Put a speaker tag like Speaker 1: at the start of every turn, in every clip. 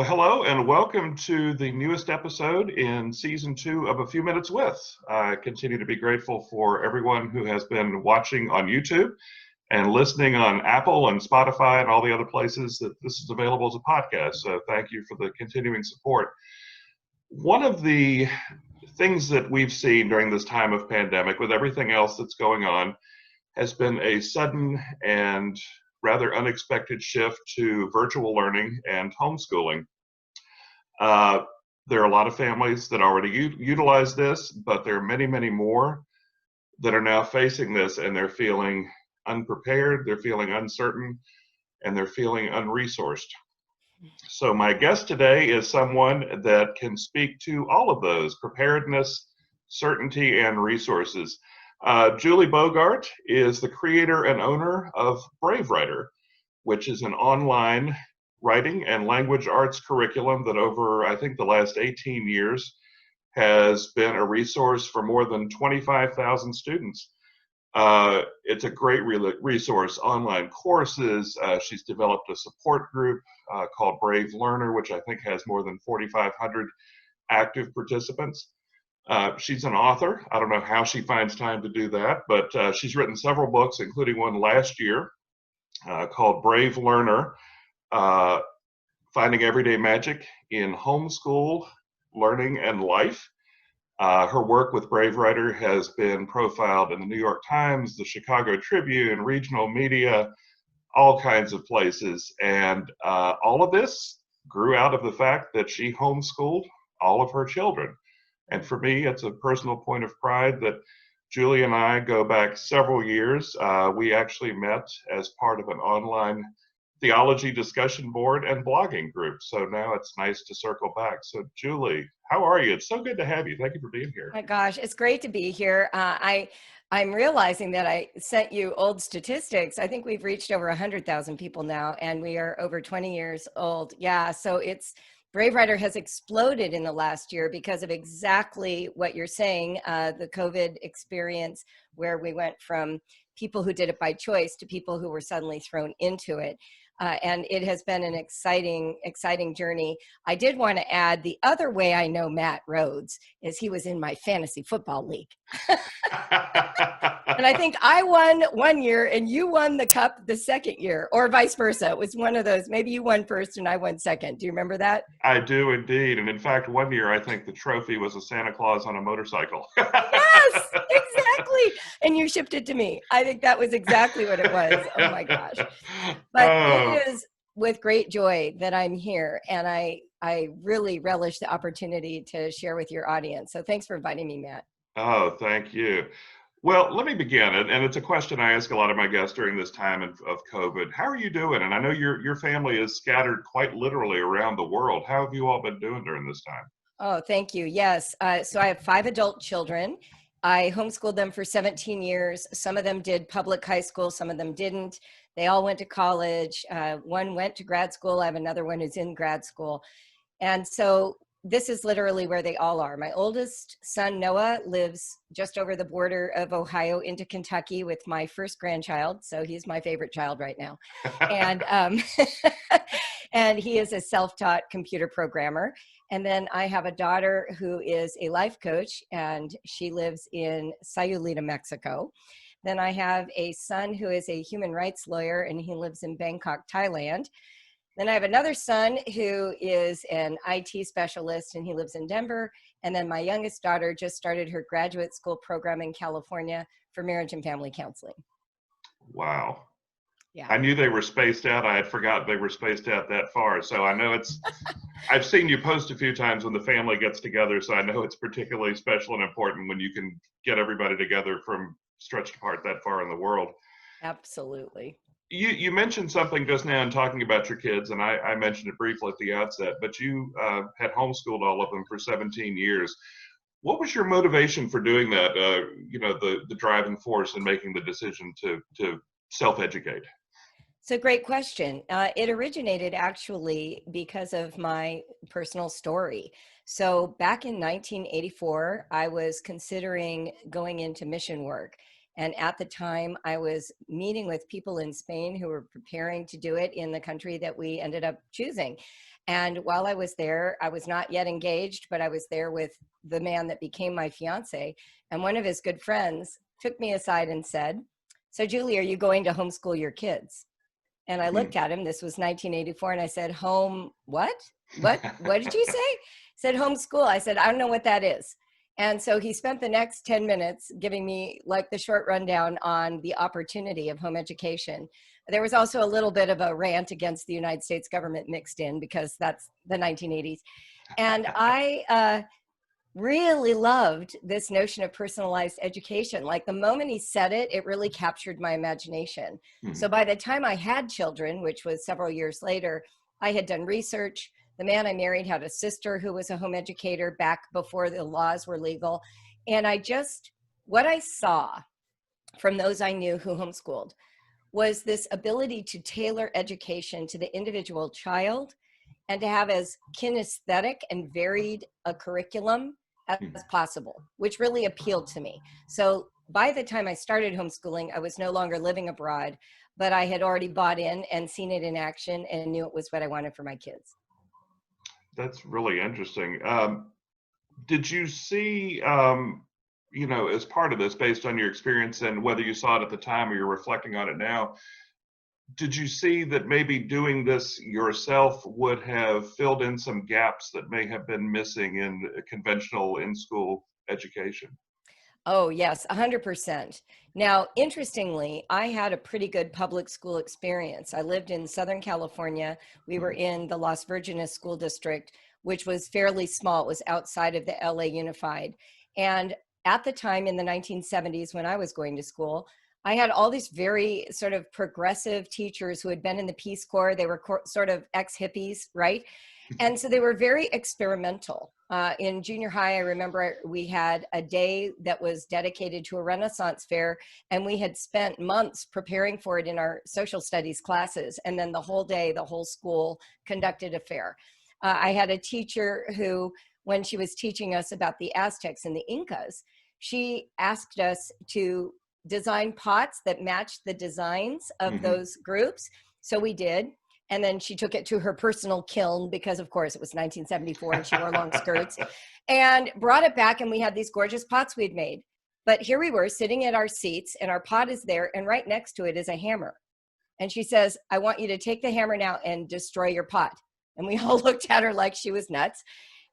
Speaker 1: Well, hello and welcome to the newest episode in season 2 of A Few Minutes With. I continue to be grateful for everyone who has been watching on YouTube and listening on Apple and Spotify and all the other places that this is available as a podcast. So thank you for the continuing support. One of the things that we've seen during this time of pandemic, with everything else that's going on, has been a sudden and rather unexpected shift to virtual learning and homeschooling. Uh, there are a lot of families that already utilize this, but there are many, many more that are now facing this, and they're feeling unprepared, they're feeling uncertain, and they're feeling unresourced. So my guest today is someone that can speak to all of those: preparedness, certainty, and resources. Julie Bogart is the creator and owner of Brave Writer, which is an online writing and language arts curriculum that over, I think, the last 18 years has been a resource for more than 25,000 students. It's a great resource, online courses. She's developed a support group called Brave Learner, which I think has more than 4,500 active participants. She's an author. I don't know how she finds time to do that, but she's written several books, including one last year called Brave Learner, Finding Everyday Magic in Homeschool, Learning, and Life. Her work with Brave Writer has been profiled in the New York Times, the Chicago Tribune, regional media, all kinds of places. And all of this grew out of the fact that she homeschooled all of her children. And for me, it's a personal point of pride that Julie and I go back several years. We actually met as part of an online theology discussion board and blogging group. So now it's nice to circle back. So Julie, how are you? It's so good to have you. Thank you for being here.
Speaker 2: My gosh, it's great to be here. I'm realizing that I sent you old statistics. I think we've reached over 100,000 people now, and we are over 20 years old. Yeah, so Brave Writer has exploded in the last year because of exactly what you're saying, the COVID experience, where we went from people who did it by choice to people who were suddenly thrown into it. And it has been an exciting journey. I did want to add, the other way I know Matt Rhodes is he was in my fantasy football league. And I think I won one year and you won the cup the second year, or vice versa. It was one of those. Maybe you won first and I won second. Do you remember that?
Speaker 1: I do indeed. And in fact, one year, I think the trophy was a Santa Claus on a motorcycle.
Speaker 2: Yes, exactly. And you shipped it to me. I think that was exactly what it was. Oh my gosh. But it is with great joy that I'm here, and I really relish the opportunity to share with your audience. So thanks for inviting me, Matt.
Speaker 1: Oh, thank you. Well, let me begin, and it's a question I ask a lot of my guests during this time of COVID. How are you doing? And I know your family is scattered quite literally around the world. How have you all been doing during this time?
Speaker 2: Oh, thank you. Yes. So I have 5 adult children. I homeschooled them for 17 years. Some of them did public high school. Some of them didn't. They all went to college. One went to grad school. I have another one who's in grad school. And so this is literally where they all are. My oldest son, Noah, lives just over the border of Ohio into Kentucky with my first grandchild. So he's my favorite child right now. And, and he is a self-taught computer programmer. And then I have a daughter who is a life coach, and she lives in Sayulita, Mexico. Then I have a son who is a human rights lawyer, and he lives in Bangkok, Thailand. Then I have another son who is an IT specialist, and he lives in Denver. And then my youngest daughter just started her graduate school program in California for marriage and family counseling.
Speaker 1: Wow.
Speaker 2: Yeah.
Speaker 1: I knew they were spaced out. I had forgotten they were spaced out that far. So I know I've seen you post a few times when the family gets together. So I know it's particularly special and important when you can get everybody together from stretched apart that far in the world.
Speaker 2: Absolutely.
Speaker 1: You mentioned something just now in talking about your kids, and I mentioned it briefly at the outset, but you had homeschooled all of them for 17 years. What was your motivation for doing that? The driving force in making the decision to self-educate?
Speaker 2: So great question. It originated actually because of my personal story. So back in 1984, I was considering going into mission work. And at the time, I was meeting with people in Spain who were preparing to do it in the country that we ended up choosing. And while I was there, I was not yet engaged, but I was there with the man that became my fiance. And one of his good friends took me aside and said, "So Julie, are you going to homeschool your kids?" And I looked at him, this was 1984, and I said, "Home, what? What did you say?" He said, "Homeschool." I said, "I don't know what that is." And so he spent the next 10 minutes giving me like the short rundown on the opportunity of home education. There was also a little bit of a rant against the United States government mixed in because that's the 1980s. And I really loved this notion of personalized education. Like the moment he said it, it really captured my imagination. So by the time I had children, which was several years later, I had done research. The man I married had a sister who was a home educator back before the laws were legal. And what I saw from those I knew who homeschooled was this ability to tailor education to the individual child and to have as kinesthetic and varied a curriculum as possible, which really appealed to me. So by the time I started homeschooling, I was no longer living abroad, but I had already bought in and seen it in action and knew it was what I wanted for my kids.
Speaker 1: That's really interesting. Did you see, as part of this, based on your experience and whether you saw it at the time or you're reflecting on it now, did you see that maybe doing this yourself would have filled in some gaps that may have been missing in conventional in-school education?
Speaker 2: Oh, yes, 100%. Now, interestingly, I had a pretty good public school experience. I lived in Southern California. We were in the Las Virgenes School District, which was fairly small. It was outside of the LA Unified. And at the time in the 1970s, when I was going to school, I had all these very sort of progressive teachers who had been in the Peace Corps. They were sort of ex-hippies, right? And so they were very experimental. In junior high, I remember we had a day that was dedicated to a Renaissance fair, and we had spent months preparing for it in our social studies classes. And then the whole day, the whole school conducted a fair. I had a teacher who, when she was teaching us about the Aztecs and the Incas, she asked us to design pots that matched the designs of those groups. So we did. And then she took it to her personal kiln because, of course, it was 1974 and she wore long skirts, and brought it back. And we had these gorgeous pots we'd made. But here we were sitting at our seats and our pot is there. And right next to it is a hammer. And she says, "I want you to take the hammer now and destroy your pot." And we all looked at her like she was nuts.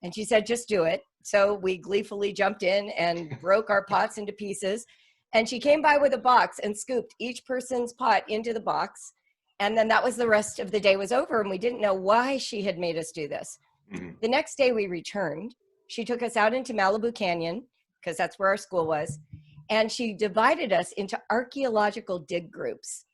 Speaker 2: And she said, "Just do it." So we gleefully jumped in and broke our pots into pieces. And she came by with a box and scooped each person's pot into the box. And then that was the rest of the day was over. And we didn't know why she had made us do this. The next day we returned. She took us out into Malibu Canyon because that's where our school was. And she divided us into archaeological dig groups.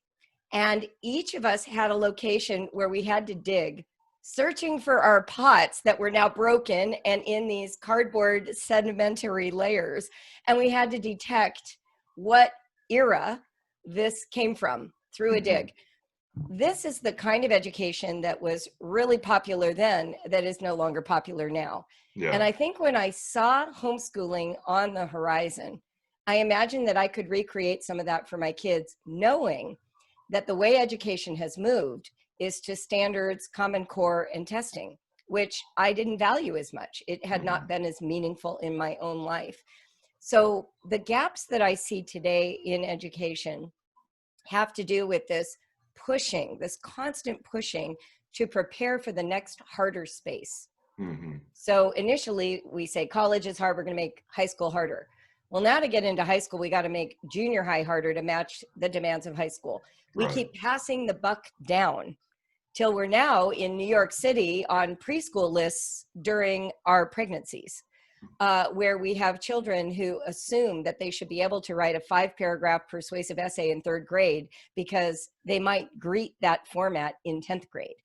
Speaker 2: And each of us had a location where we had to dig, searching for our pots that were now broken and in these cardboard sedimentary layers. And we had to detect what era this came from through a dig. This is the kind of education that was really popular then that is no longer popular now.
Speaker 1: Yeah.
Speaker 2: And I think when I saw homeschooling on the horizon, I imagined that I could recreate some of that for my kids, knowing that the way education has moved is to standards, Common Core, and testing, which I didn't value as much. It had not been as meaningful in my own life. So the gaps that I see today in education have to do with this pushing, this constant pushing to prepare for the next harder space. So initially we say college is hard, we're going to make high school harder. Well, now to get into high school, we got to make junior high harder to match the demands of high school. We keep passing the buck down till we're now in New York City on preschool lists during our pregnancies. Where we have children who assume that they should be able to write a 5-paragraph persuasive essay in 3rd grade because they might greet that format in 10th grade.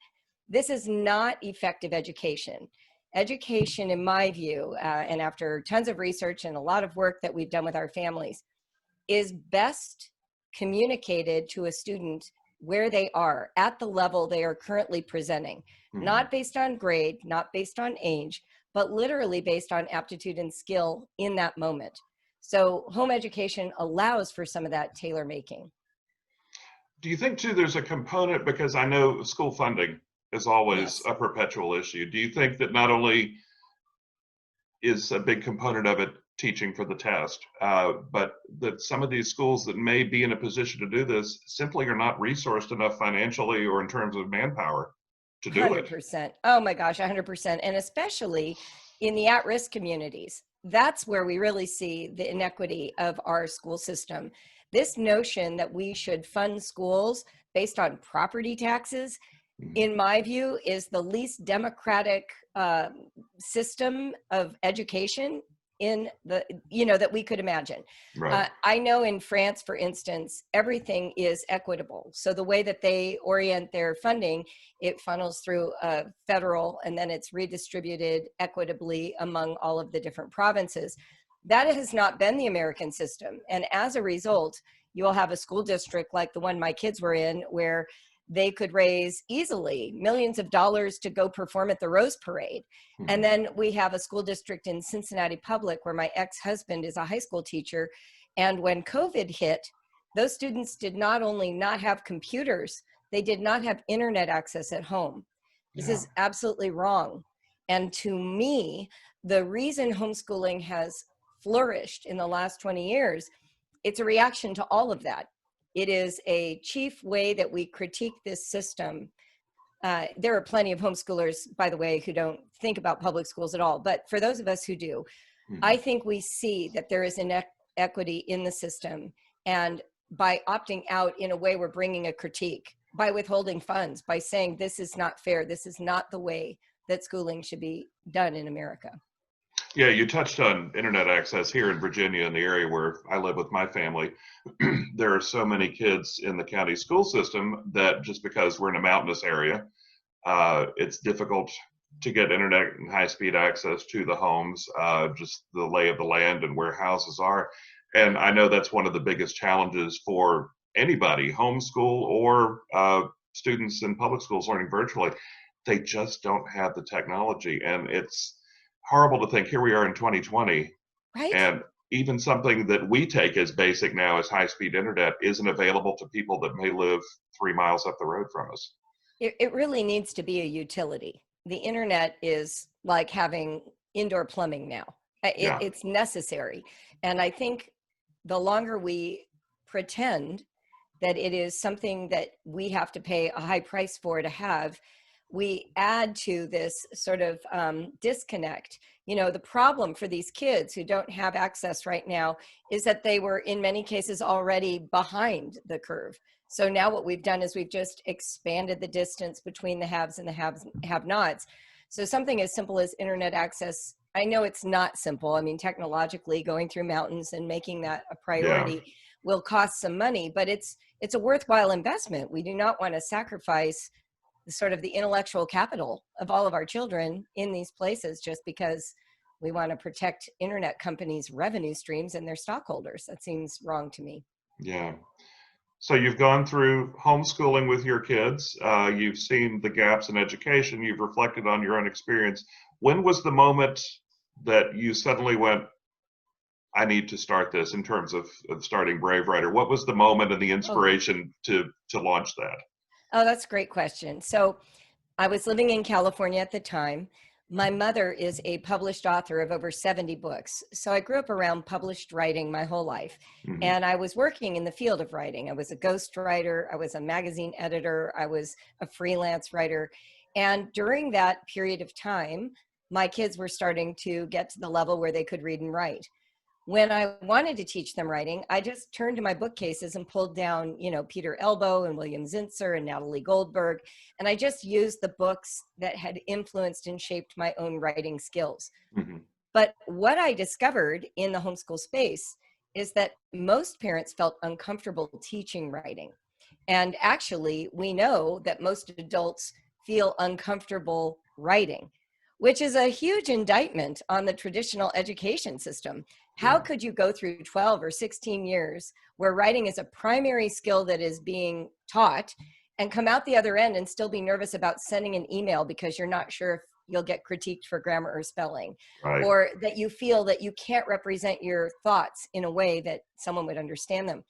Speaker 2: This is not effective education. Education, in my view, and after tons of research and a lot of work that we've done with our families, is best communicated to a student where they are at the level they are currently presenting, not based on grade, not based on age, but literally based on aptitude and skill in that moment. So home education allows for some of that tailor making.
Speaker 1: Do you think too there's a component, because I know school funding is always
Speaker 2: Yes.
Speaker 1: a perpetual issue. Do you think that not only is a big component of it teaching for the test, but that some of these schools that may be in a position to do this simply are not resourced enough financially or in terms of manpower to do it?
Speaker 2: 100%. Oh my gosh, 100%. And especially in the at-risk communities, that's where we really see the inequity of our school system. This notion that we should fund schools based on property taxes,
Speaker 1: Mhm.
Speaker 2: in my view, is the least democratic system of education in the, that we could imagine.
Speaker 1: Right.
Speaker 2: I know in France, for instance, everything is equitable. So the way that they orient their funding, it funnels through federal, and then it's redistributed equitably among all of the different provinces. That has not been the American system. And as a result, you will have a school district like the one my kids were in, where they could raise easily millions of dollars to go perform at the Rose Parade. And
Speaker 1: Mhm.
Speaker 2: then we have a school district in Cincinnati Public where my ex-husband is a high school teacher. And when COVID hit, those students did not only not have computers, they did not have internet access at home. This
Speaker 1: Yeah.
Speaker 2: is absolutely wrong. And to me, the reason homeschooling has flourished in the last 20 years, it's a reaction to all of that. It is a chief way that we critique this system. There are plenty of homeschoolers, by the way, who don't think about public schools at all. But for those of us who do, I
Speaker 1: Mhm.
Speaker 2: think we see that there is inequity in the system. And by opting out, in a way, we're bringing a critique by withholding funds, by saying this is not fair. This is not the way that schooling should be done in America.
Speaker 1: Yeah, you touched on internet access here in Virginia, in the area where I live with my family. There are so many kids in the county school system that just because we're in a mountainous area, it's difficult to get internet and high-speed access to the homes, just the lay of the land and where houses are. And I know that's one of the biggest challenges for anybody, homeschool or students in public schools learning virtually. They just don't have the technology, and it's horrible to think here we are in 2020,
Speaker 2: Right?
Speaker 1: and even something that we take as basic now as high-speed internet isn't available to people that may live 3 miles up the road from us.
Speaker 2: It really needs to be a utility. The internet is like having indoor plumbing now.
Speaker 1: Yeah.
Speaker 2: It's necessary. And I think the longer we pretend that it is something that we have to pay a high price for to have, we add to this sort of disconnect. The problem for these kids who don't have access right now is that they were, in many cases, already behind the curve. So now what we've done is we've just expanded the distance between the haves and the have-nots. So something as simple as internet access, I know it's not simple. I mean, technologically, going through mountains and making that a
Speaker 1: Yeah.
Speaker 2: priority will cost some money, but it's a worthwhile investment. We do not want to sacrifice sort of the intellectual capital of all of our children in these places just because we want to protect internet companies' revenue streams and their stockholders. That seems wrong to me.
Speaker 1: Yeah. So you've gone through homeschooling with your kids. You've seen the gaps in education. You've reflected on your own experience. When was the moment that you suddenly went, I need to start this in terms of starting Brave Writer? What was the moment and the
Speaker 2: Oh,
Speaker 1: inspiration to launch that?
Speaker 2: oh, that's a great question. So I was living in California at the time. My mother is a published author of over 70 books. So I grew up around published writing my whole life.
Speaker 1: Hmm.
Speaker 2: And I was working in the field of writing. I was a ghostwriter, I was a magazine editor, I was a freelance writer. And during that period of time, my kids were starting to get to the level where they could read and write. When I wanted to teach them writing, I just turned to my bookcases and pulled down, Peter Elbow and William Zinsser and Natalie Goldberg. And I just used the books that had influenced and shaped my own writing skills.
Speaker 1: Hmm.
Speaker 2: But what I discovered in the homeschool space is that most parents felt uncomfortable teaching writing. And actually, we know that most adults feel uncomfortable writing, which is a huge indictment on the traditional education system. How
Speaker 1: Yeah.
Speaker 2: could you go through 12 or 16 years where writing is a primary skill that is being taught and come out the other end and still be nervous about sending an email because you're not sure if you'll get critiqued for grammar or spelling,
Speaker 1: Right.
Speaker 2: or that you feel that you can't represent your thoughts in a way that someone would understand them?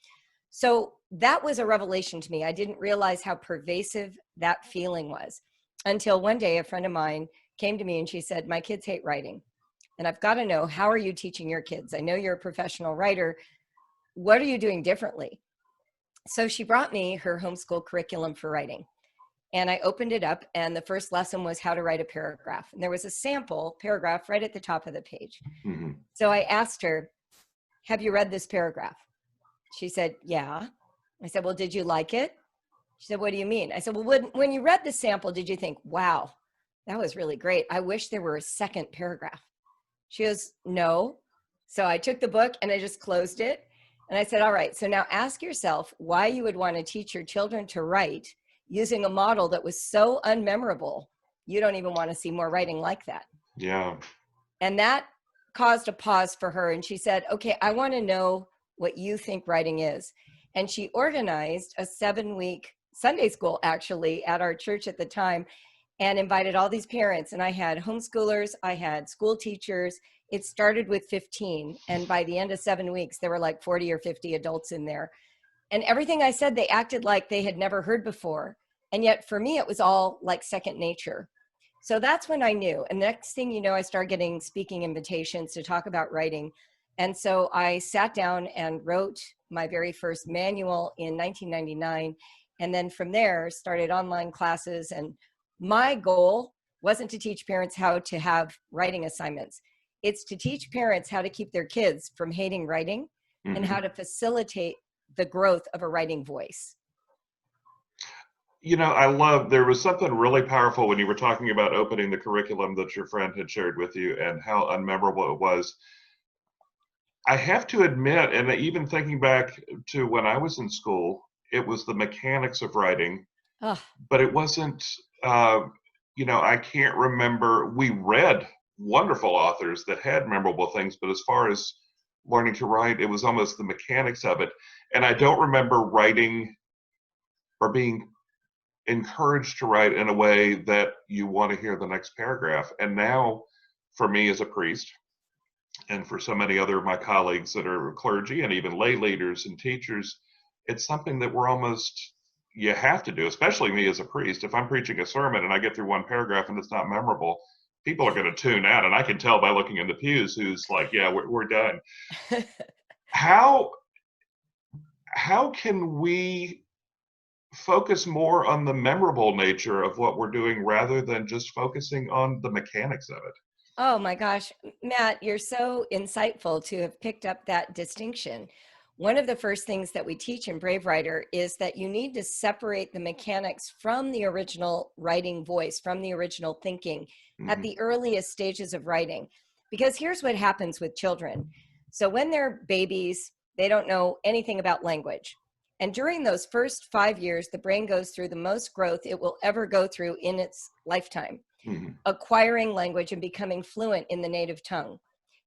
Speaker 2: So that was a revelation to me. I didn't realize how pervasive that feeling was. until one day a friend of mine came to me and she said, my kids hate writing. And I've got to know, how are you teaching your kids? I know you're a professional writer. What are you doing differently? So she brought me her homeschool curriculum for writing. And I opened it up, and the first lesson was how to write a paragraph. And there was a sample paragraph right at the top of the page.
Speaker 1: Mm-hmm.
Speaker 2: So I asked her, have you read this paragraph? She said, yeah. I said, well, did you like it? She said, what do you mean? I said, well, when you read the sample, did you think, wow, that was really great. I wish there were a second paragraph. She goes, no. So I took the book and I just closed it. And I said, all right, so now ask yourself why you would want to teach your children to write using a model that was so unmemorable, you don't even want to see more writing like that.
Speaker 1: Yeah.
Speaker 2: And that caused a pause for her. And she said, okay, I want to know what you think writing is. And she organized a 7-week Sunday school, actually, at our church at the time, and invited all these parents. And I had homeschoolers, I had school teachers. It started with 15. And by the end of 7 weeks, there were like 40 or 50 adults in there. And everything I said, they acted like they had never heard before. And yet for me, it was all like second nature. So that's when I knew. And the next thing you know, I started getting speaking invitations to talk about writing. And so I sat down and wrote my very first manual in 1999. And then from there, started online classes. And my goal wasn't to teach parents how to have writing assignments. It's to teach parents how to keep their kids from hating writing and how to facilitate the growth of a writing voice.
Speaker 1: You know, there was something really powerful when you were talking about opening the curriculum that your friend had shared with you and how unmemorable it was. I have to admit, and even thinking back to when I was in school, it was the mechanics of writing, but it wasn't, I can't remember. We read wonderful authors that had memorable things, but as far as learning to write, it was almost the mechanics of it. And I don't remember writing or being encouraged to write in a way that you want to hear the next paragraph. And now, for me as a priest, and for so many other of my colleagues that are clergy and even lay leaders and teachers, it's something that you have to do, especially me as a priest. If I'm preaching a sermon and I get through one paragraph and it's not memorable, people are going to tune out. And I can tell by looking in the pews who's like, yeah, we're done. How can we focus more on the memorable nature of what we're doing rather than just focusing on the mechanics of it?
Speaker 2: Oh my gosh, Matt, you're so insightful to have picked up that distinction. One of the first things that we teach in Brave Writer is that you need to separate the mechanics from the original writing voice, from the original thinking at the earliest stages of writing. Because here's what happens with children. So when they're babies, they don't know anything about language. And during those first 5 years, the brain goes through the most growth it will ever go through in its lifetime, acquiring language and becoming fluent in the native tongue.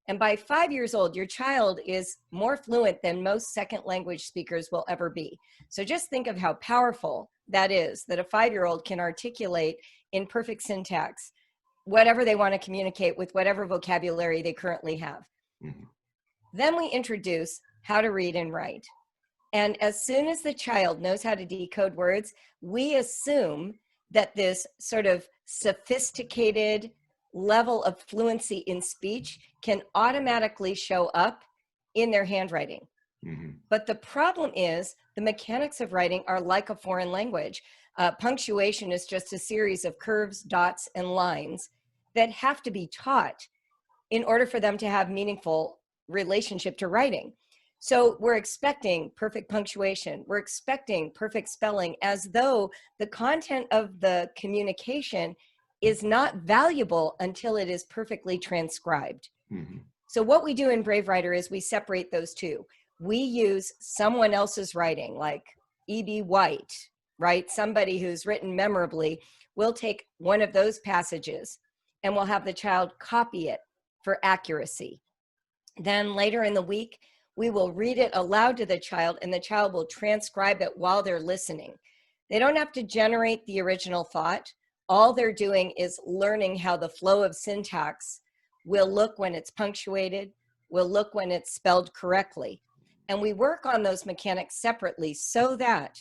Speaker 2: And by 5 years old, your child is more fluent than most second language speakers will ever be. So just think of how powerful that is, that a 5-year-old can articulate in perfect syntax whatever they want to communicate with whatever vocabulary they currently have. Then we introduce how to read and write. And as soon as the child knows how to decode words, we assume that this sort of sophisticated level of fluency in speech can automatically show up in their handwriting. But the problem is the mechanics of writing are like a foreign language. Punctuation is just a series of curves, dots, and lines that have to be taught in order for them to have meaningful relationship to writing. So we're expecting perfect punctuation. We're expecting perfect spelling, as though the content of the communication is not valuable until it is perfectly transcribed. So what we do in Brave Writer is we separate those two. We use someone else's writing, like E.B. White, right? Somebody who's written memorably. We'll take one of those passages and we'll have the child copy it for accuracy. Then later in the week, we will read it aloud to the child and the child will transcribe it while they're listening. They don't have to generate the original thought. All they're doing is learning how the flow of syntax will look when it's punctuated, will look when it's spelled correctly. And we work on those mechanics separately so that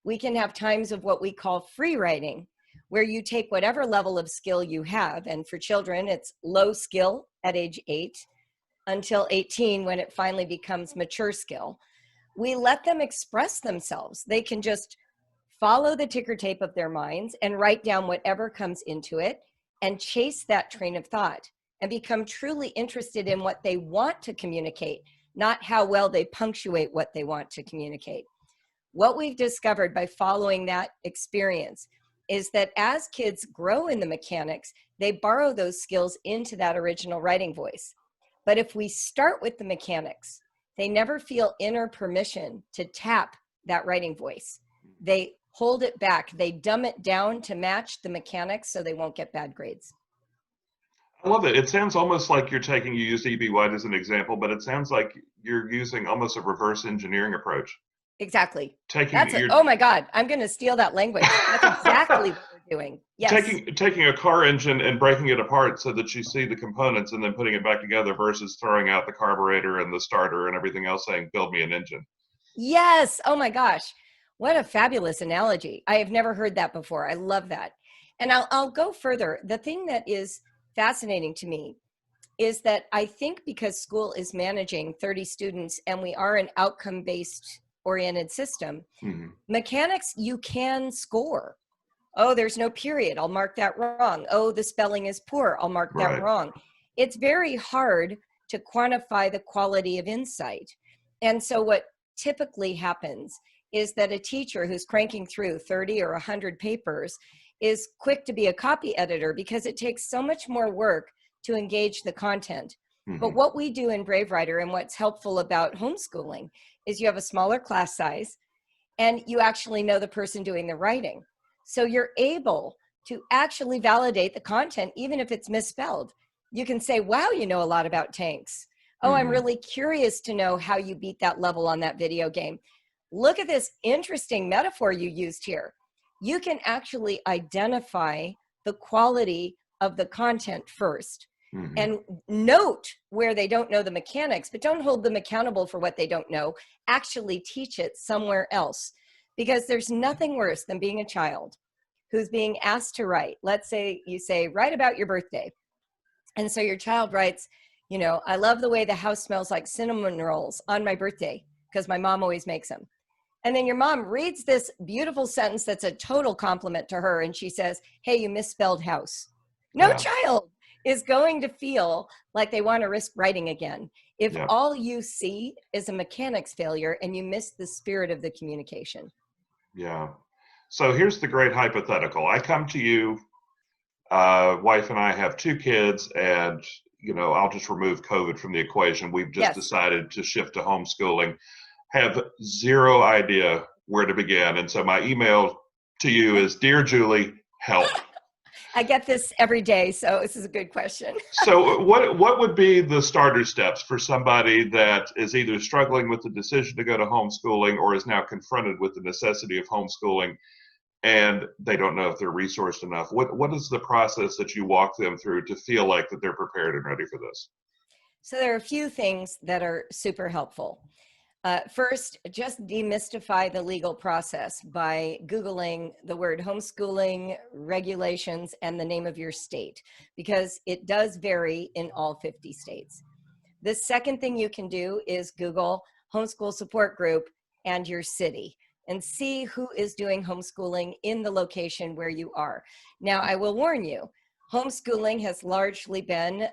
Speaker 2: we can have times of what we call free writing, where you take whatever level of skill you have. And for children, it's low skill at age 8 until 18 when it finally becomes mature skill. We let them express themselves. They can just follow the ticker tape of their minds and write down whatever comes into it and chase that train of thought and become truly interested in what they want to communicate, not how well they punctuate what they want to communicate. What we've discovered by following that experience is that as kids grow in the mechanics, they borrow those skills into that original writing voice. But if we start with the mechanics, they never feel inner permission to tap that writing voice. They hold it back. They dumb it down to match the mechanics so they won't get bad grades.
Speaker 1: I love it. It sounds almost like you're taking, you used E.B. White as an example, but it sounds like you're using almost a reverse engineering approach.
Speaker 2: Exactly.
Speaker 1: Taking
Speaker 2: oh my God, I'm going to steal that language. That's exactly what we're doing. Yes.
Speaker 1: Taking a car engine and breaking it apart so that you see the components and then putting it back together versus throwing out the carburetor and the starter and everything else saying, build me an engine.
Speaker 2: Yes. Oh my gosh. What a fabulous analogy. I have never heard that before. I love that. And I'll go further. The thing that is fascinating to me is that I think because school is managing 30 students and we are an outcome-based oriented system, mechanics, you can score. Oh, there's no period. I'll mark that wrong. Oh, the spelling is poor. I'll mark that wrong. It's very hard to quantify the quality of insight. And so what typically happens is that a teacher who's cranking through 30 or 100 papers is quick to be a copy editor because it takes so much more work to engage the content. But what we do in Brave Writer and what's helpful about homeschooling is you have a smaller class size and you actually know the person doing the writing. So you're able to actually validate the content, even if it's misspelled. You can say, wow, you know a lot about tanks. Oh, I'm really curious to know how you beat that level on that video game. Look at this interesting metaphor you used here. You can actually identify the quality of the content first and note where they don't know the mechanics, but don't hold them accountable for what they don't know. Actually teach it somewhere else, because there's nothing worse than being a child who's being asked to write. Let's say you say, write about your birthday. And so your child writes, you know, I love the way the house smells like cinnamon rolls on my birthday because my mom always makes them. And then your mom reads this beautiful sentence that's a total compliment to her. And she says, hey, you misspelled house. No child is going to feel like they want to risk writing again if all you see is a mechanics failure and you miss the spirit of the communication.
Speaker 1: Yeah. So here's the great hypothetical. I come to you, wife and I have 2 kids, and you know, I'll just remove COVID from the equation. We've just decided to shift to homeschooling. Have zero idea where to begin. And so my email to you is, Dear Julie, help.
Speaker 2: I get this every day, so this is a good question.
Speaker 1: So what would be the starter steps for somebody that is either struggling with the decision to go to homeschooling or is now confronted with the necessity of homeschooling and they don't know if they're resourced enough? What is the process that you walk them through to feel like that they're prepared and ready for this?
Speaker 2: So there are a few things that are super helpful. First, just demystify the legal process by Googling the word homeschooling regulations and the name of your state, because it does vary in all 50 states. The second thing you can do is Google homeschool support group and your city and see who is doing homeschooling in the location where you are. Now, I will warn you, homeschooling has largely been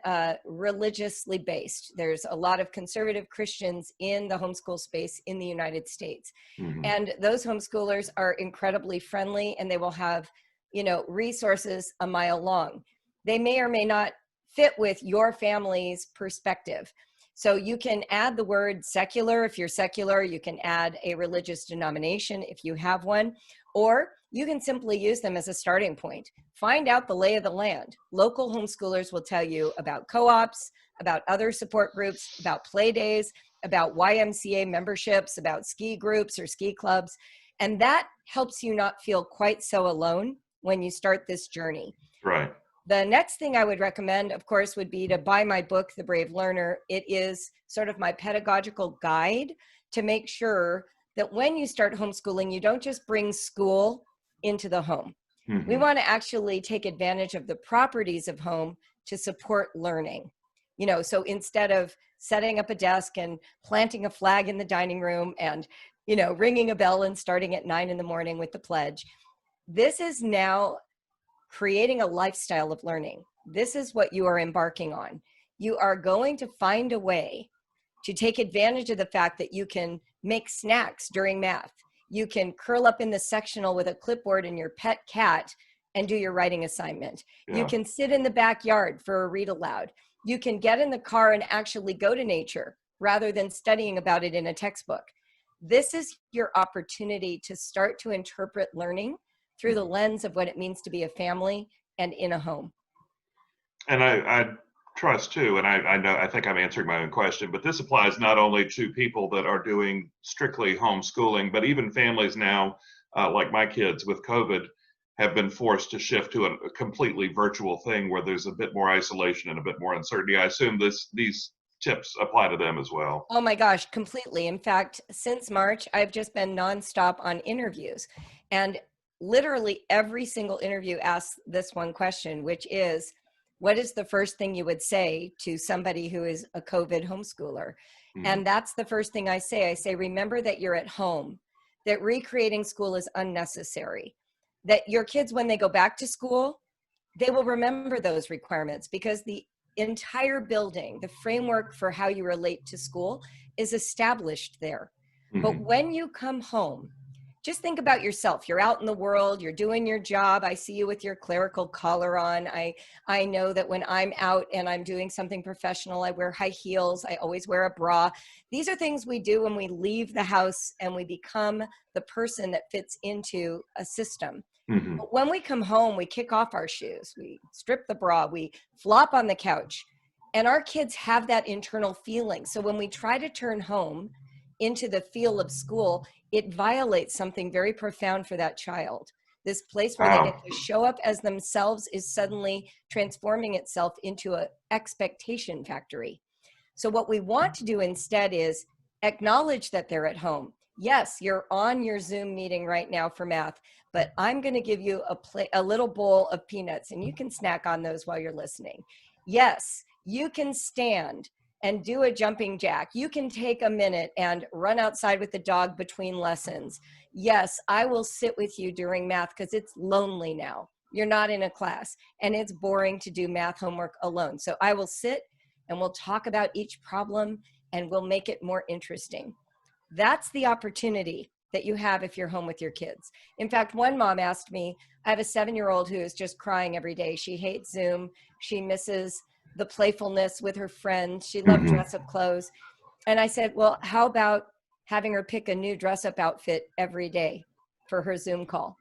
Speaker 2: religiously based. There's a lot of conservative Christians in the homeschool space in the United States. And those homeschoolers are incredibly friendly and they will have, you know, resources a mile long. They may or may not fit with your family's perspective. So you can add the word secular if you're secular, you can add a religious denomination if you have one, or you can simply use them as a starting point. Find out the lay of the land. Local homeschoolers will tell you about co-ops, about other support groups, about play days, about YMCA memberships, about ski groups or ski clubs. And that helps you not feel quite so alone when you start this journey.
Speaker 1: Right.
Speaker 2: The next thing I would recommend, of course, would be to buy my book, The Brave Learner. It is sort of my pedagogical guide to make sure that when you start homeschooling, you don't just bring school into the home. We
Speaker 1: Mm-hmm.
Speaker 2: want to actually take advantage of the properties of home to support learning. So instead of setting up a desk and planting a flag in the dining room and, ringing a bell and starting at 9 in the morning with the pledge, this is now creating a lifestyle of learning. This is what you are embarking on. You are going to find a way to take advantage of the fact that you can make snacks during math. You can curl up in the sectional with a clipboard and your pet cat and do your writing assignment.
Speaker 1: Yeah.
Speaker 2: You can sit in the backyard for a read aloud. You can get in the car and actually go to nature rather than studying about it in a textbook. This is your opportunity to start to interpret learning through the lens of what it means to be a family and in a home.
Speaker 1: And I trust too, and I think I'm answering my own question, but this applies not only to people that are doing strictly homeschooling, but even families now, like my kids with COVID, have been forced to shift to a completely virtual thing where there's a bit more isolation and a bit more uncertainty. I assume these tips apply to them as well.
Speaker 2: Oh my gosh, completely. In fact, since March, I've just been nonstop on interviews. And literally every single interview asks this one question, which is, what is the first thing you would say to somebody who is a COVID homeschooler?
Speaker 1: Mm-hmm.
Speaker 2: And that's the first thing I say. I say, remember that you're at home, that recreating school is unnecessary, that your kids, when they go back to school, they will remember those requirements because the entire building, the framework for how you relate to school is established there.
Speaker 1: Mm-hmm.
Speaker 2: But when you come home, just think about yourself. You're out in the world, you're doing your job. I see you with your clerical collar on. I know that when I'm out and I'm doing something professional, I wear high heels. I always wear a bra. These are things we do when we leave the house and we become the person that fits into a system.
Speaker 1: Mm-hmm.
Speaker 2: But when we come home, we kick off our shoes, we strip the bra, we flop on the couch, and our kids have that internal feeling. So when we try to turn home into the feel of school, it violates something very profound for that child. This place where they get to show up as themselves is suddenly transforming itself into an expectation factory. So what we want to do instead is acknowledge that they're at home. Yes, you're on your Zoom meeting right now for math, but I'm going to give you a little bowl of peanuts and you can snack on those while you're listening. Yes, you can stand and do a jumping jack. You can take a minute and run outside with the dog between lessons. Yes, I will sit with you during math because it's lonely now. You're not in a class and it's boring to do math homework alone. So I will sit and we'll talk about each problem and we'll make it more interesting. That's the opportunity that you have if you're home with your kids. In fact, one mom asked me, I have a 7-year-old who is just crying every day. She hates Zoom. She misses the playfulness with her friends. She loved dress-up clothes. And I said, well, how about having her pick a new dress-up outfit every day for her Zoom call?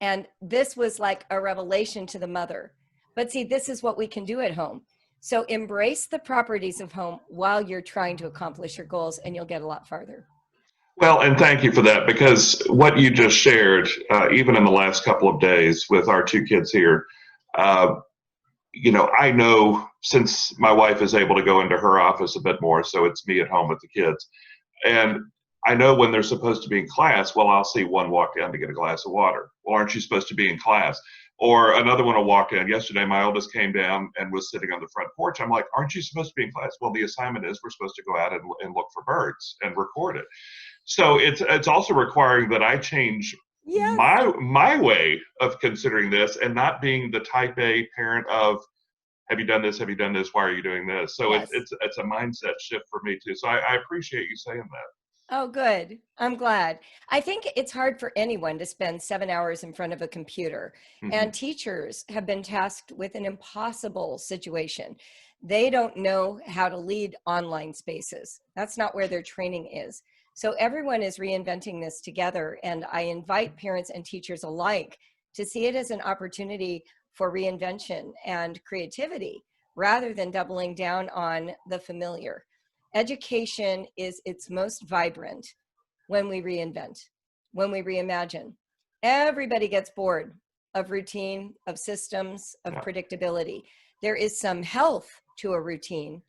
Speaker 2: And this was like a revelation to the mother. But see, this is what we can do at home. So embrace the properties of home while you're trying to accomplish your goals, and you'll get a lot farther.
Speaker 1: Well, and thank you for that, because what you just shared, even in the last couple of days with our two kids here, I know since my wife is able to go into her office a bit more, so it's me at home with the kids. And I know when they're supposed to be in class, well, I'll see one walk down to get a glass of water. Well, aren't you supposed to be in class? Or another one will walk in. Yesterday, my oldest came down and was sitting on the front porch. I'm like, aren't you supposed to be in class? Well, the assignment is we're supposed to go out and look for birds and record it. So it's also requiring that I change my way of considering this and not being the type A parent of, have you done this? Have you done this? Why are you doing this? So it's a mindset shift for me too. So I appreciate you saying that.
Speaker 2: Oh, good. I'm glad. I think it's hard for anyone to spend 7 hours in front of a computer.
Speaker 1: Mm-hmm.
Speaker 2: And teachers have been tasked with an impossible situation. They don't know how to lead online spaces. That's not where their training is. So everyone is reinventing this together. And I invite parents and teachers alike to see it as an opportunity for reinvention and creativity rather than doubling down on the familiar. Education is its most vibrant when we reinvent, when we reimagine. Everybody gets bored of routine, of systems, of predictability. There is some health to a routine,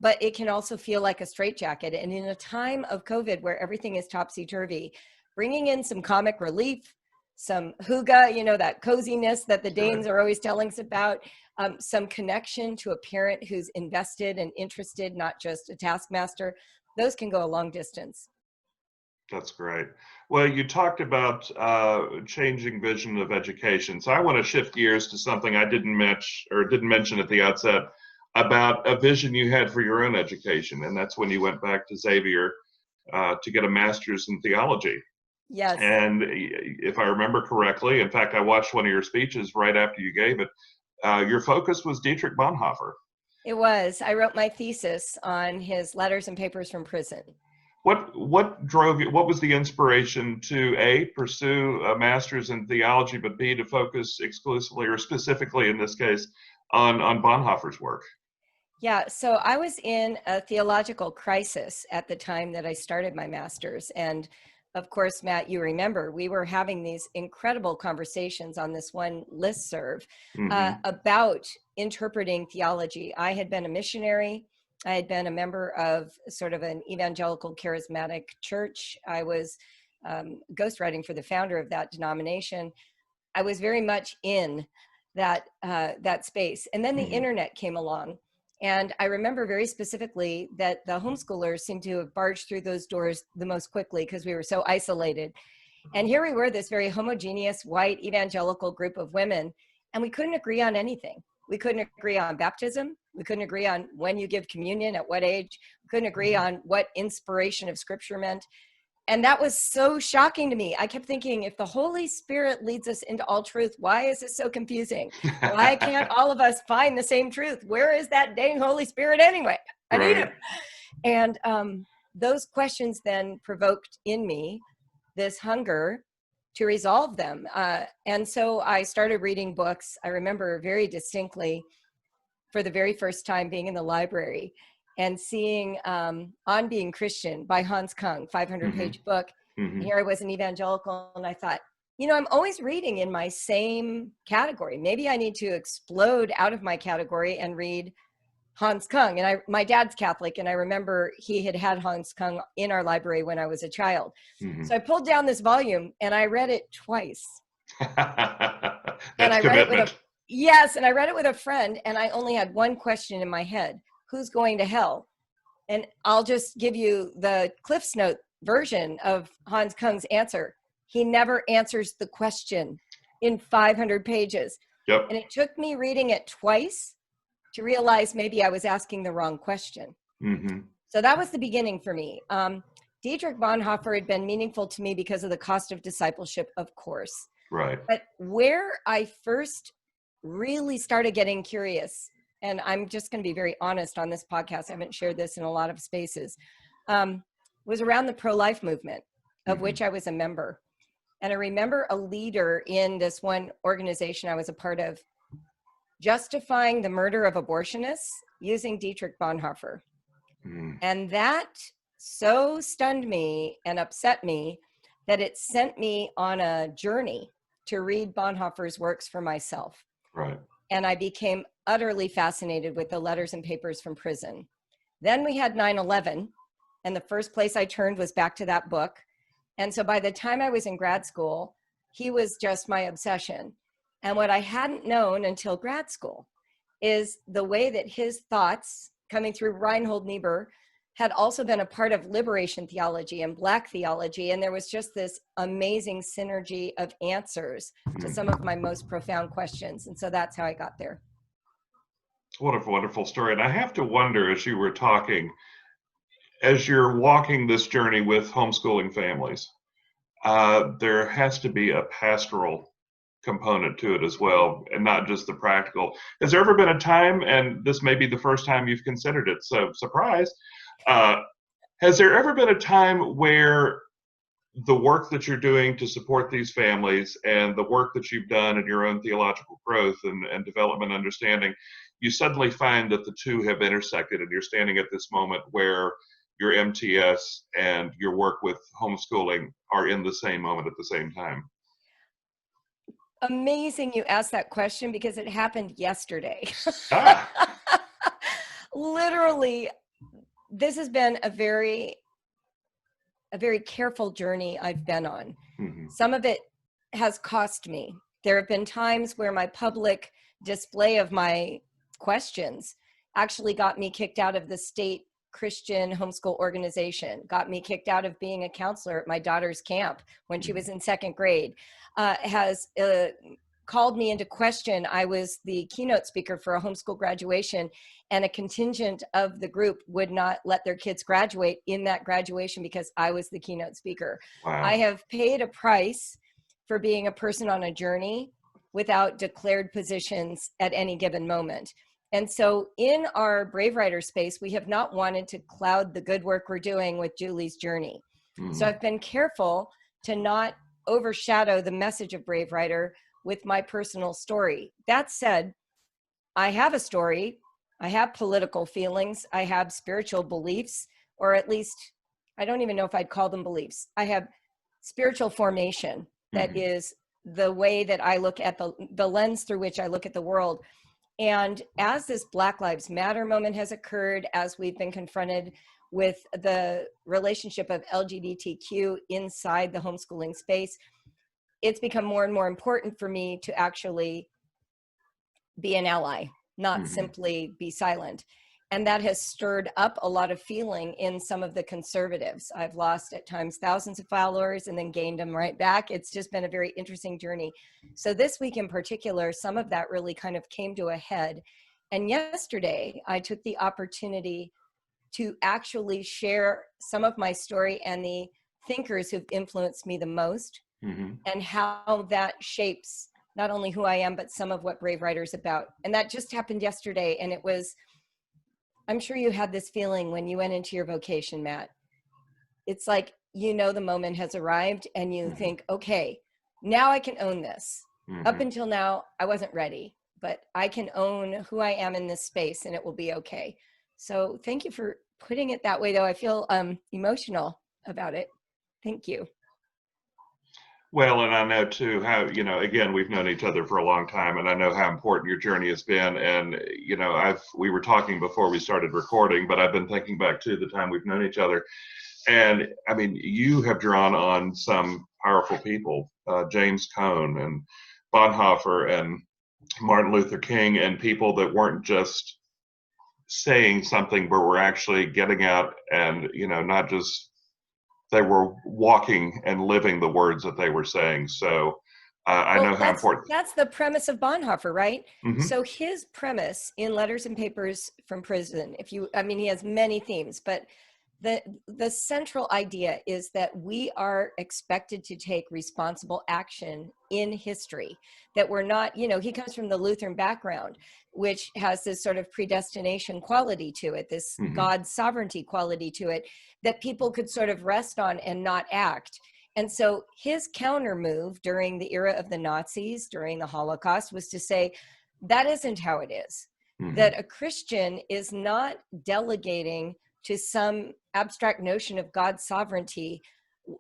Speaker 2: but it can also feel like a straitjacket. And in a time of COVID where everything is topsy-turvy, bringing in some comic relief, some hygge, that coziness that the Danes
Speaker 1: Sure.
Speaker 2: are always telling us about, some connection to a parent who's invested and interested, not just a taskmaster. Those can go a long distance.
Speaker 1: That's great. Well, you talked about changing vision of education. So I want to shift gears to something I didn't mention at the outset about a vision you had for your own education, and that's when you went back to Xavier to get a master's in theology.
Speaker 2: Yes,
Speaker 1: And if I remember correctly, in fact, I watched one of your speeches right after you gave it. Your focus was Dietrich Bonhoeffer.
Speaker 2: it was. I wrote my thesis on his letters and papers from prison.
Speaker 1: What drove you? What was the inspiration to A, pursue a master's in theology, but B, to focus exclusively or specifically in this case on Bonhoeffer's work?
Speaker 2: Yeah, so I was in a theological crisis at the time that I started my master's. And of course, Matt, you remember, we were having these incredible conversations on this one listserv
Speaker 1: Mm-hmm.
Speaker 2: about interpreting theology. I had been a missionary. I had been a member of sort of an evangelical charismatic church. I was ghostwriting for the founder of that denomination. I was very much in that space. And then the
Speaker 1: Mm-hmm.
Speaker 2: internet came along. And I remember very specifically that the homeschoolers seemed to have barged through those doors the most quickly because we were so isolated. And here we were, this very homogeneous, white, evangelical group of women, and we couldn't agree on anything. We couldn't agree on baptism. We couldn't agree on when you give communion, at what age. We couldn't agree on what inspiration of scripture meant. And that was so shocking to me. I kept thinking, if the Holy Spirit leads us into all truth, why is it so confusing? Why can't all of us find the same truth? Where is that dang Holy Spirit anyway? I need him. And those questions then provoked in me this hunger to resolve them. And so I started reading books. I remember very distinctly, for the very first time, being in the library and seeing On Being Christian by Hans Kung, 500-page
Speaker 1: Mm-hmm.
Speaker 2: book.
Speaker 1: Mm-hmm.
Speaker 2: And here I was, an evangelical, and I thought, I'm always reading in my same category. Maybe I need to explode out of my category and read Hans Kung. And my dad's Catholic, and I remember he had Hans Kung in our library when I was a child.
Speaker 1: Mm-hmm.
Speaker 2: So I pulled down this volume and I read it twice.
Speaker 1: That's
Speaker 2: I read it
Speaker 1: commitment.
Speaker 2: yes, and I read it with a friend, and I only had one question in my head: who's going to hell? And I'll just give you the Cliff's Note version of Hans Kung's answer. He never answers the question in 500 pages.
Speaker 1: Yep.
Speaker 2: And it took me reading it twice to realize maybe I was asking the wrong question.
Speaker 1: Mm-hmm.
Speaker 2: So that was the beginning for me. Dietrich Bonhoeffer had been meaningful to me because of the cost of discipleship, of course.
Speaker 1: Right.
Speaker 2: But where I first really started getting curious, and I'm just going to be very honest on this podcast, I haven't shared this in a lot of spaces, was around the pro-life movement, of
Speaker 1: Mm-hmm.
Speaker 2: which I was a member. And I remember a leader in this one organization I was a part of justifying the murder of abortionists using Dietrich Bonhoeffer.
Speaker 1: Mm-hmm.
Speaker 2: And that so stunned me and upset me that it sent me on a journey to read Bonhoeffer's works for myself.
Speaker 1: Right.
Speaker 2: And I became utterly fascinated with the letters and papers from prison. Then we had 9/11, and the first place I turned was back to that book. And so by the time I was in grad school, he was just my obsession. And what I hadn't known until grad school is the way that his thoughts, coming through Reinhold Niebuhr, had also been a part of liberation theology and Black theology. And there was just this amazing synergy of answers to some of my most profound questions. And so that's how I got there.
Speaker 1: What a wonderful story. And I have to wonder, as you were talking, as you're walking this journey with homeschooling families, there has to be a pastoral component to it as well, and not just the practical. Has there ever been a time, and this may be the first time you've considered it, so surprise, has there ever been a time where the work that you're doing to support these families and the work that you've done in your own theological growth and development understanding, you suddenly find that the two have intersected and you're standing at this moment where your MTS and your work with homeschooling are in the same moment at the same time?
Speaker 2: Amazing you asked that question because it happened yesterday.
Speaker 1: Ah.
Speaker 2: Literally, this has been a very careful journey I've been on.
Speaker 1: Mm-hmm.
Speaker 2: Some of it has cost me. There have been times where my public display of my questions actually got me kicked out of the state Christian homeschool organization, got me kicked out of being a counselor at my daughter's camp when she was in second grade, has called me into question. I was the keynote speaker for a homeschool graduation, and a contingent of the group would not let their kids graduate in that graduation because I was the keynote speaker.
Speaker 1: Wow.
Speaker 2: I have paid a price for being a person on a journey without declared positions at any given moment. And so in our Brave Writer space, we have not wanted to cloud the good work we're doing with Julie's journey.
Speaker 1: Mm-hmm.
Speaker 2: So I've been careful to not overshadow the message of Brave Writer with my personal story. That said, I have a story. I have political feelings. I have spiritual beliefs, or at least, I don't even know if I'd call them beliefs. I have spiritual formation that is the way that I look at the lens through which I look at the world. And as this Black Lives Matter moment has occurred, as we've been confronted with the relationship of LGBTQ inside the homeschooling space, it's become more and more important for me to actually be an ally, not simply be silent. And that has stirred up a lot of feeling in some of the conservatives. I've lost at times thousands of followers and then gained them right back. It's just been a very interesting journey. So this week in particular, some of that really kind of came to a head. And yesterday, I took the opportunity to actually share some of my story and the thinkers who've influenced me the most, and how that shapes not only who I am, but some of what Brave Writer's about. And that just happened yesterday. And it was, I'm sure you had this feeling when you went into your vocation, Matt. It's like, you know, the moment has arrived and you think, okay, now I can own this. Up until now, I wasn't ready, but I can own who I am in this space and it will be okay. So thank you for putting it that way, though. I feel emotional about it. Thank you.
Speaker 1: Well, and I know too how, you know, again, we've known each other for a long time, and I know how important your journey has been. And, you know, we were talking before we started recording, but I've been thinking back to the time we've known each other. And I mean, you have drawn on some powerful people, James Cone and Bonhoeffer and Martin Luther King, and people that weren't just saying something, but were actually getting out and, you know, not just, they were walking and living the words that they were saying. So I know how important.
Speaker 2: That's the premise of Bonhoeffer, right? So his premise in Letters and Papers from Prison, he has many themes, but the central idea is that we are expected to take responsible action in history, that we're not, you know, he comes from the Lutheran background, which has this sort of predestination quality to it, this God's sovereignty quality to it, that people could sort of rest on and not act. And so his counter move during the era of the Nazis, during the Holocaust, was to say, that isn't how it is, that a Christian is not delegating to some abstract notion of God's sovereignty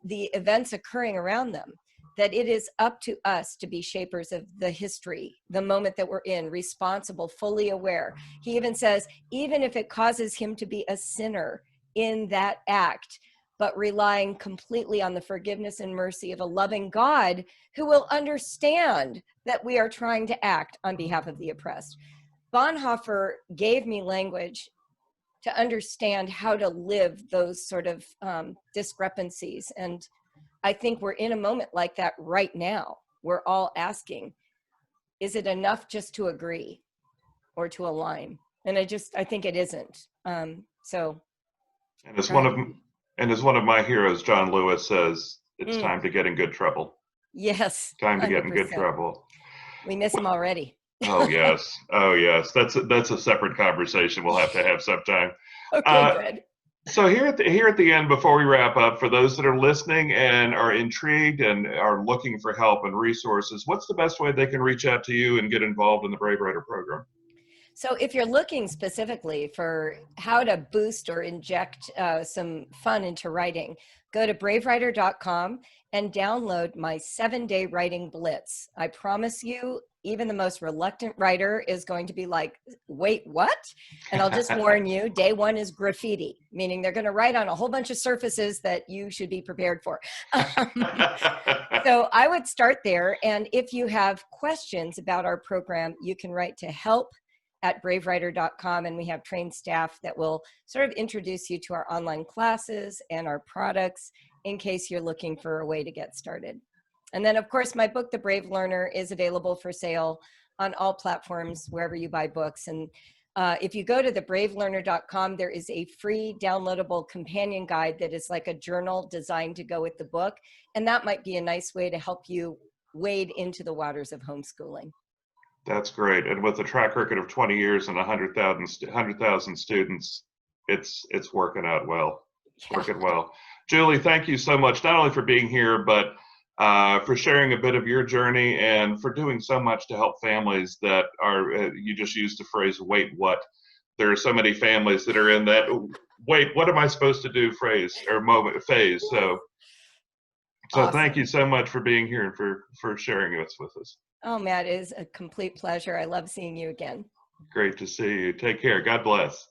Speaker 2: the events occurring around them, that it is up to us to be shapers of the history, the moment that we're in, responsible, fully aware. He even says, even if it causes him to be a sinner in that act, but relying completely on the forgiveness and mercy of a loving God who will understand that we are trying to act on behalf of the oppressed. Bonhoeffer gave me language to understand how to live those sort of discrepancies. And I think we're in a moment like that right now. We're all asking, is it enough just to agree or to align? And I think it isn't. And
Speaker 1: as one of my heroes, John Lewis, says, it's time to get in good trouble.
Speaker 2: Yes.
Speaker 1: Time to get in good trouble.
Speaker 2: We miss him already.
Speaker 1: Oh yes. Oh yes. That's a separate conversation we'll have to have sometime.
Speaker 2: Okay, good.
Speaker 1: So here at the end, before we wrap up, for those that are listening and are intrigued and are looking for help and resources, what's the best way they can reach out to you and get involved in the Brave Writer program?
Speaker 2: So if you're looking specifically for how to boost or inject some fun into writing, go to bravewriter.com and download my 7-day writing blitz. I promise you, even the most reluctant writer is going to be like, wait, what? And I'll just warn you, day one is graffiti, meaning they're going to write on a whole bunch of surfaces that you should be prepared for. So I would start there. And if you have questions about our program, you can write to help@bravewriter.com. And we have trained staff that will sort of introduce you to our online classes and our products in case you're looking for a way to get started. And then, of course, my book, The Brave Learner, is available for sale on all platforms, wherever you buy books. And if you go to thebravelearner.com, there is a free downloadable companion guide that is like a journal designed to go with the book. And that might be a nice way to help you wade into the waters of homeschooling.
Speaker 1: That's great. And with a track record of 20 years and 100,000 students, it's working out well. It's working well. Julie, thank you so much, not only for being here, but for sharing a bit of your journey and for doing so much to help families that are, you just used the phrase, wait, what? There are so many families that are in that, wait, what am I supposed to do phase. So
Speaker 2: Awesome.
Speaker 1: Thank you so much for being here and for sharing this with us.
Speaker 2: Oh, Matt, it is a complete pleasure. I love seeing you again.
Speaker 1: Great to see you. Take care. God bless.